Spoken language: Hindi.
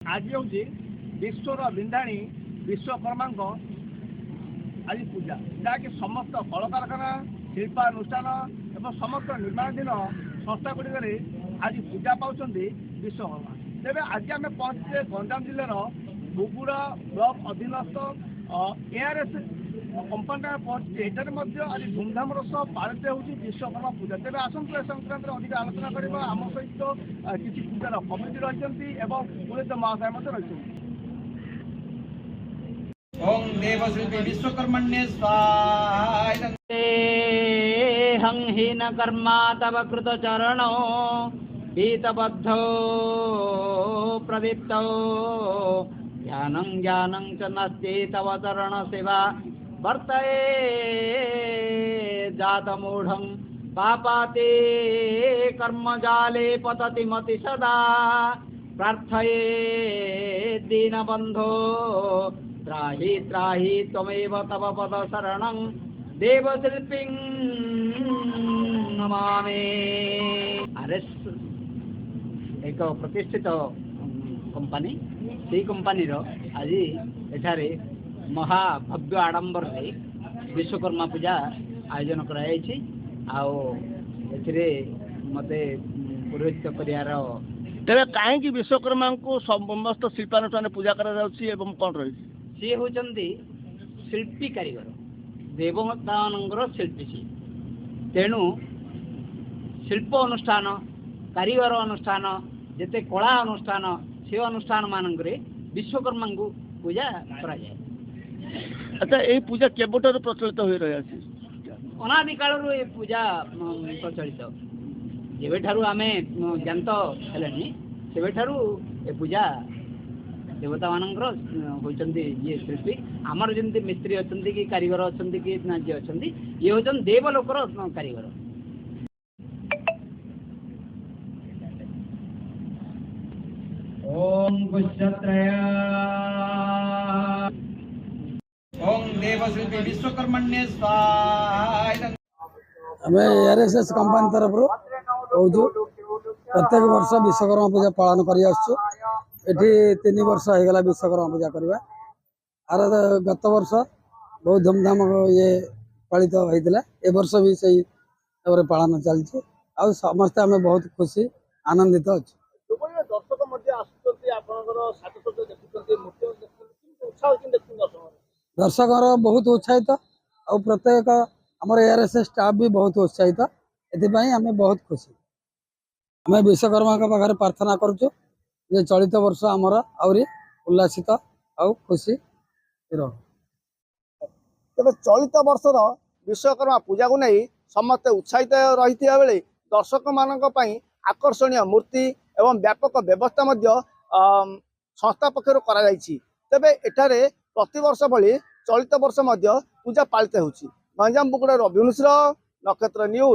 आज हूँ विश्वर विंधाणी विश्वकर्मा आज पूजा जहाँकि समस्त कल कारखाना शिल्पानुष्ठान एवं समस्त निर्माणाधीन संस्था गुड़िक आज पूजा पाँच विश्वकर्मा। तेज आज आम पहुँचे गंजाम जिलार बुगुड़ ब्लॉक अधीनस्थ ARS कंपानी पहुँचे ये आज धूमधाम सह पालित हो विश्वकर्मा पूजा। तेज आसतु ए संक्रांत अधिक आलोचना करवा आम सहित किसी पूजार कमिटी रही पुरोहित महाशय रही। ओं देवशिल्पी विश्वकर्मण्ये स्वाहा। हीन कर्मा तव कृत चरणो पीतबद्धो प्रदीप्तो ज्ञानं ज्ञानं च नस्ति तव चरण सेवा वर्तये जातमूढं पापाते कर्मजाले पतति मति सदा प्रार्थये दीनबन्धो त्राहि त्राहि त्वमेव तव पद शरणं देवशिल्पीं नमामि। आरएस एक प्रतिष्ठित कंपानी से कंपानी आज एठारे महाभव्य आडंबर से विश्वकर्मा पूजा आयोजन कराई मते पुरोहित करार। तेरे कहीं विश्वकर्मा को समस्त शिल्पानुष्ठान पूजा कौन रही सी होती शिल्पी कारीगर देवतानंगर शिल्पी सी तेणु शिल्प अनुष्ठान कारीगर अनुष्ठान जिते कला अनुष्ठान से अनुष्ठान मानक विश्वकर्मा को पूजा करा जाए। अच्छा ये पूजा केबटर प्रचलित हो रहा है? अनादि काल ये पूजा प्रचलित जेबेठारु आमे जानत हेलेनी सेबेठारु ए पूजा देवता मानकर होचंदी ये शिल्पी आमर जमी मिस्त्री अच्छा कि कारीगर अच्छा कि जी अच्छा ये हूँ देवलोकर कारीगर। ओं कुशत्रय ओं देवशिल्पी विश्वकर्मण्ये स्वाहा। आम ARS कंपानी तरफ कहूँ प्रत्येक वर्ष विश्वकर्मा पूजा पालन कर 3 वर्ष होगा विश्वकर्मा पूजा करवा। आर गत वर्ष बहुत धूमधाम ये पालित होता ए वर्ष भी से पालन चलती आ समस्ते आम बहुत खुशी आनंदित अच्छे। दर्शक बहुत उत्साहित आ प्रत्येक आम ARS स्टाफ भी बहुत उत्साहित एपाई आम बहुत खुशी। आम विश्वकर्मा पाखे प्रार्थना करुचु जे चलित वर्ष आमर आहरी उल्लासित आ खुशी रह। तेज चलित वर्षर विश्वकर्मा पूजा को नहीं समस्ते उत्साहित रही बेले दर्शक मान आकर्षणीय मूर्ति एवं व्यापक व्यवस्था संस्था पक्षर करा तेबे एठारे प्रतिवर्ष भली चलित वर्ष पूजा पालित होछि। गंजाम बुगुड़ा रवि मिश्र, नक्षत्र न्यूज।